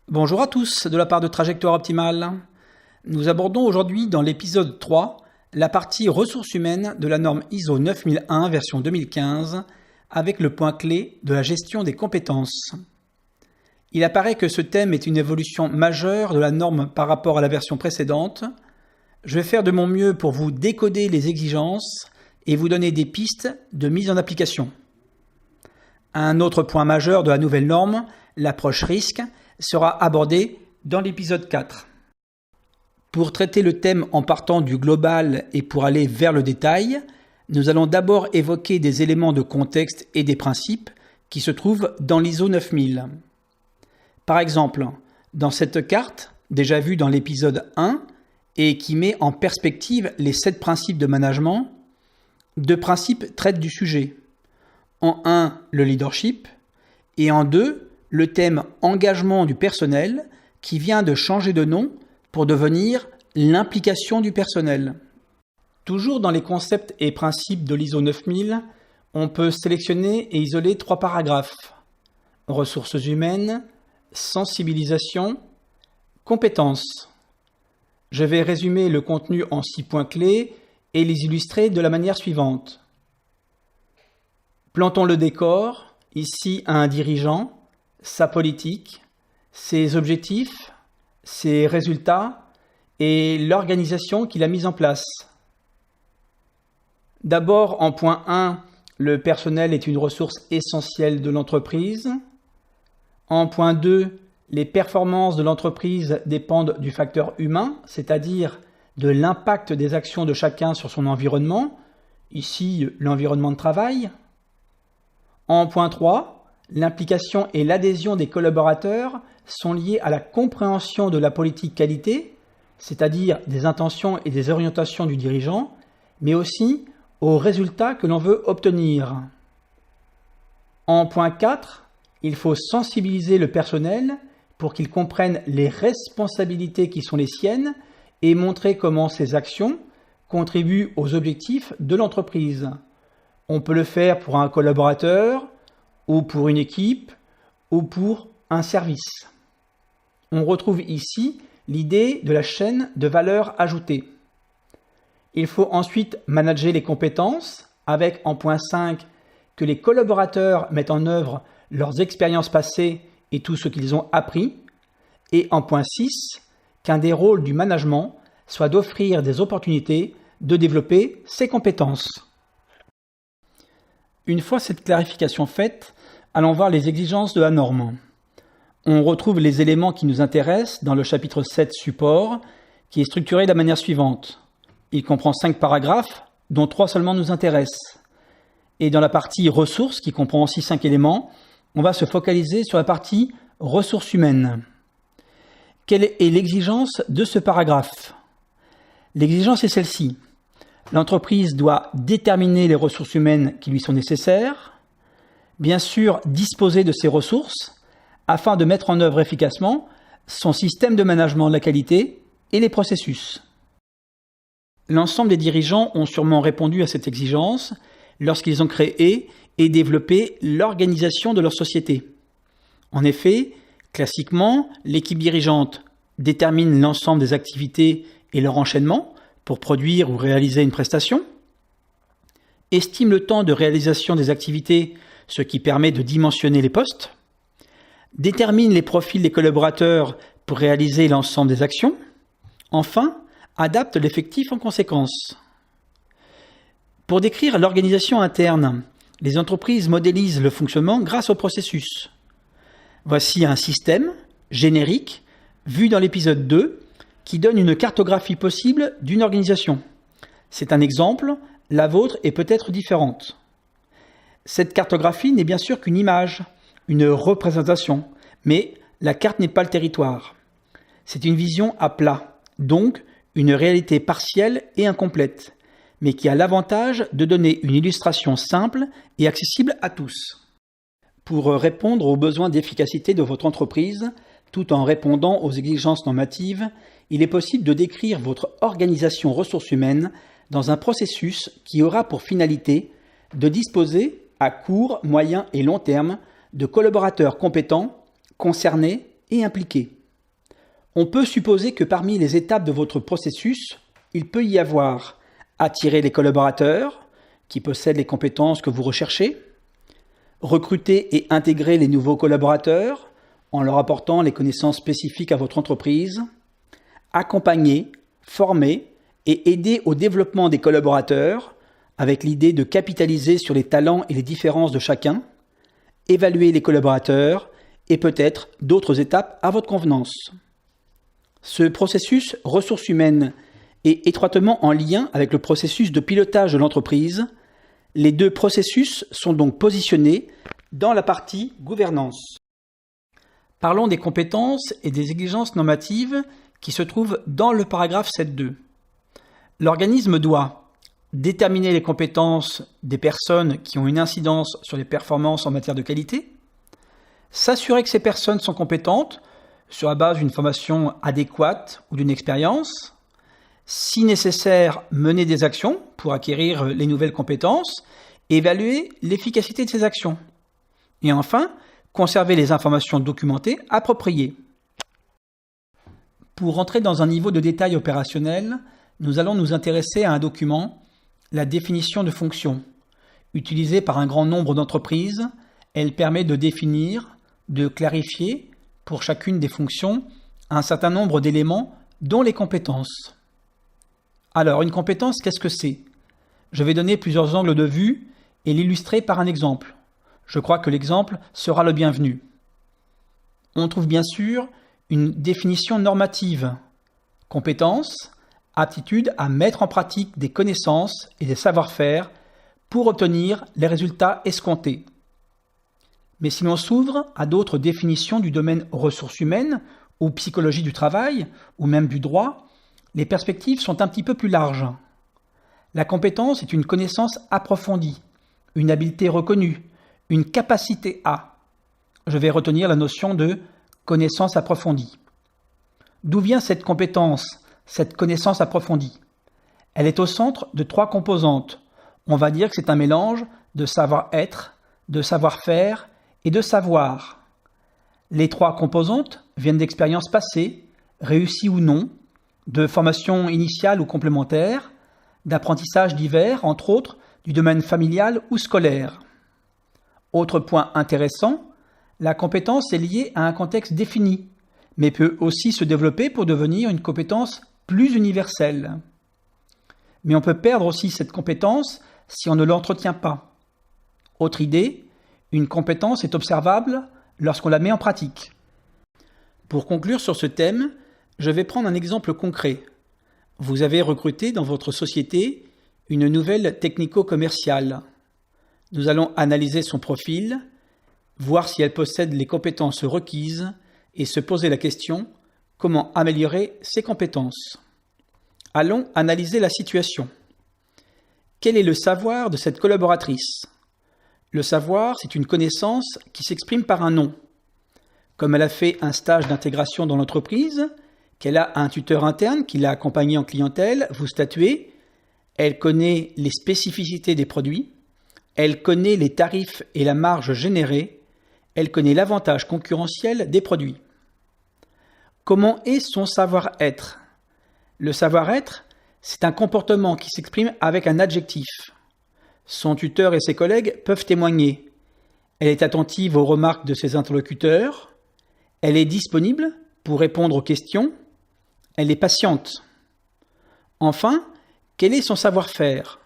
Bonjour à tous de la part de Trajectoire Optimale. Nous abordons aujourd'hui dans l'épisode 3 la partie ressources humaines de la norme ISO 9001 version 2015 avec le point clé de la gestion des compétences. Il apparaît que ce thème est une évolution majeure de la norme par rapport à la version précédente. Je vais faire de mon mieux pour vous décoder les exigences et vous donner des pistes de mise en application. Un autre point majeur de la nouvelle norme, l'approche risque, sera abordé dans l'épisode 4. Pour traiter le thème en partant du global et pour aller vers le détail, nous allons d'abord évoquer des éléments de contexte et des principes qui se trouvent dans l'ISO 9000. Par exemple, dans cette carte, déjà vue dans l'épisode 1 et qui met en perspective les 7 principes de management, 2 principes traitent du sujet. En 1, le leadership, et en 2, le thème engagement du personnel qui vient de changer de nom pour devenir l'implication du personnel. Toujours dans les concepts et principes de l'ISO 9000, on peut sélectionner et isoler 3 paragraphes. Ressources humaines, sensibilisation, compétences. Je vais résumer le contenu en 6 points clés et les illustrer de la manière suivante. Plantons le décor, ici à un dirigeant, sa politique, ses objectifs, ses résultats et l'organisation qu'il a mise en place. D'abord, en point 1, le personnel est une ressource essentielle de l'entreprise. En point 2, les performances de l'entreprise dépendent du facteur humain, c'est-à-dire de l'impact des actions de chacun sur son environnement, ici l'environnement de travail. En point 3, l'implication et l'adhésion des collaborateurs sont liées à la compréhension de la politique qualité, c'est-à-dire des intentions et des orientations du dirigeant, mais aussi aux résultats que l'on veut obtenir. En point 4, il faut sensibiliser le personnel pour qu'il comprenne les responsabilités qui sont les siennes et montrer comment ces actions contribuent aux objectifs de l'entreprise. On peut le faire pour un collaborateur, ou pour une équipe, ou pour un service. On retrouve ici l'idée de la chaîne de valeur ajoutée. Il faut ensuite manager les compétences, avec en point 5 que les collaborateurs mettent en œuvre leurs expériences passées et tout ce qu'ils ont appris, et en point 6 qu'un des rôles du management soit d'offrir des opportunités de développer ses compétences. Une fois cette clarification faite, allons voir les exigences de la norme. On retrouve les éléments qui nous intéressent dans le chapitre 7 support, qui est structuré de la manière suivante. Il comprend 5 paragraphes, dont 3 seulement nous intéressent. Et dans la partie ressources, qui comprend aussi 5 éléments, on va se focaliser sur la partie ressources humaines. Quelle est l'exigence de ce paragraphe? L'exigence est celle-ci. L'entreprise doit déterminer les ressources humaines qui lui sont nécessaires, bien sûr disposer de ces ressources afin de mettre en œuvre efficacement son système de management de la qualité et les processus. L'ensemble des dirigeants ont sûrement répondu à cette exigence lorsqu'ils ont créé et développé l'organisation de leur société. En effet, classiquement, l'équipe dirigeante détermine l'ensemble des activités et leur enchaînement pour produire ou réaliser une prestation, estime le temps de réalisation des activités, ce qui permet de dimensionner les postes, détermine les profils des collaborateurs pour réaliser l'ensemble des actions, enfin, adapte l'effectif en conséquence. Pour décrire l'organisation interne, les entreprises modélisent le fonctionnement grâce au processus. Voici un système générique vu dans l'épisode 2 qui donne une cartographie possible d'une organisation. C'est un exemple, la vôtre est peut-être différente. Cette cartographie n'est bien sûr qu'une image, une représentation, mais la carte n'est pas le territoire. C'est une vision à plat, donc une réalité partielle et incomplète, mais qui a l'avantage de donner une illustration simple et accessible à tous. Pour répondre aux besoins d'efficacité de votre entreprise, tout en répondant aux exigences normatives, il est possible de décrire votre organisation ressources humaines dans un processus qui aura pour finalité de disposer à court, moyen et long terme de collaborateurs compétents, concernés et impliqué. On peut supposer que parmi les étapes de votre processus, il peut y avoir attirer les collaborateurs qui possèdent les compétences que vous recherchez, recruter et intégrer les nouveaux collaborateurs en leur apportant les connaissances spécifiques à votre entreprise, accompagner, former et aider au développement des collaborateurs avec l'idée de capitaliser sur les talents et les différences de chacun, évaluer les collaborateurs et peut-être d'autres étapes à votre convenance. Ce processus ressources humaines est étroitement en lien avec le processus de pilotage de l'entreprise. Les deux processus sont donc positionnés dans la partie gouvernance. Parlons des compétences et des exigences normatives qui se trouvent dans le paragraphe 7.2. L'organisme doit déterminer les compétences des personnes qui ont une incidence sur les performances en matière de qualité, s'assurer que ces personnes sont compétentes sur la base d'une formation adéquate ou d'une expérience, si nécessaire, mener des actions pour acquérir les nouvelles compétences, évaluer l'efficacité de ces actions, et enfin, conserver les informations documentées appropriées. Pour rentrer dans un niveau de détail opérationnel, nous allons nous intéresser à un document, la définition de fonction. Utilisée par un grand nombre d'entreprises, elle permet de définir, de clarifier, pour chacune des fonctions, un certain nombre d'éléments, dont les compétences. Alors, une compétence, qu'est-ce que c'est? Je vais donner plusieurs angles de vue et l'illustrer par un exemple. Je crois que l'exemple sera le bienvenu. On trouve bien sûr une définition normative. Compétence, aptitude à mettre en pratique des connaissances et des savoir-faire pour obtenir les résultats escomptés. Mais si l'on s'ouvre à d'autres définitions du domaine ressources humaines ou psychologie du travail ou même du droit, les perspectives sont un petit peu plus larges. La compétence est une connaissance approfondie, une habileté reconnue, une capacité à. Je vais retenir la notion de connaissance approfondie. D'où vient cette compétence, cette connaissance approfondie? Elle est au centre de 3 composantes. On va dire que c'est un mélange de savoir-être, de savoir-faire et de savoir. Les 3 composantes viennent d'expériences passées, réussies ou non, de formations initiales ou complémentaires, d'apprentissages divers, entre autres, du domaine familial ou scolaire. Autre point intéressant, la compétence est liée à un contexte défini, mais peut aussi se développer pour devenir une compétence plus universelle. Mais on peut perdre aussi cette compétence si on ne l'entretient pas. Autre idée, une compétence est observable lorsqu'on la met en pratique. Pour conclure sur ce thème, je vais prendre un exemple concret. Vous avez recruté dans votre société une nouvelle technico-commerciale. Nous allons analyser son profil, voir si elle possède les compétences requises et se poser la question « Comment améliorer ses compétences ?» Allons analyser la situation. Quel est le savoir de cette collaboratrice? Le savoir, c'est une connaissance qui s'exprime par un nom. Comme elle a fait un stage d'intégration dans l'entreprise, qu'elle a un tuteur interne qui l'a accompagnée en clientèle, vous statuez, elle connaît les spécificités des produits, elle connaît les tarifs et la marge générée, elle connaît l'avantage concurrentiel des produits. Comment est son savoir-être? Le savoir-être, c'est un comportement qui s'exprime avec un adjectif. Son tuteur et ses collègues peuvent témoigner. Elle est attentive aux remarques de ses interlocuteurs, elle est disponible pour répondre aux questions, elle est patiente. Enfin, quel est son savoir-faire?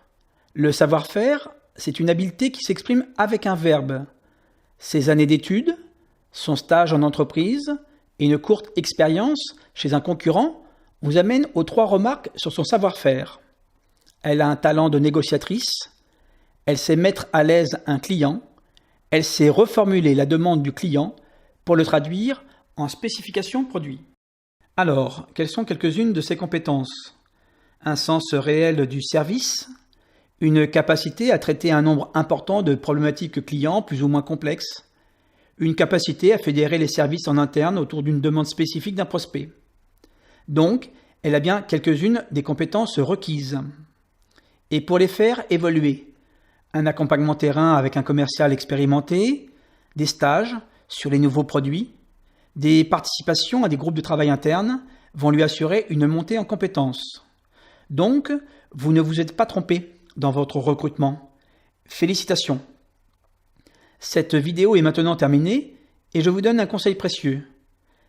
Le savoir-faire, c'est une habileté qui s'exprime avec un verbe. Ses années d'études, son stage en entreprise et une courte expérience chez un concurrent vous amènent aux 3 remarques sur son savoir-faire. Elle a un talent de négociatrice, elle sait mettre à l'aise un client, elle sait reformuler la demande du client pour le traduire en spécification produit. Alors, quelles sont quelques-unes de ces compétences? Un sens réel du service, une capacité à traiter un nombre important de problématiques clients plus ou moins complexes, une capacité à fédérer les services en interne autour d'une demande spécifique d'un prospect. Donc, elle a bien quelques-unes des compétences requises. Et pour les faire évoluer, un accompagnement terrain avec un commercial expérimenté, des stages sur les nouveaux produits, Des participations à des groupes de travail internes vont lui assurer une montée en compétences. Donc, vous ne vous êtes pas trompé dans votre recrutement. Félicitations! Cette vidéo est maintenant terminée et je vous donne un conseil précieux.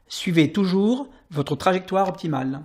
Suivez toujours votre trajectoire optimale.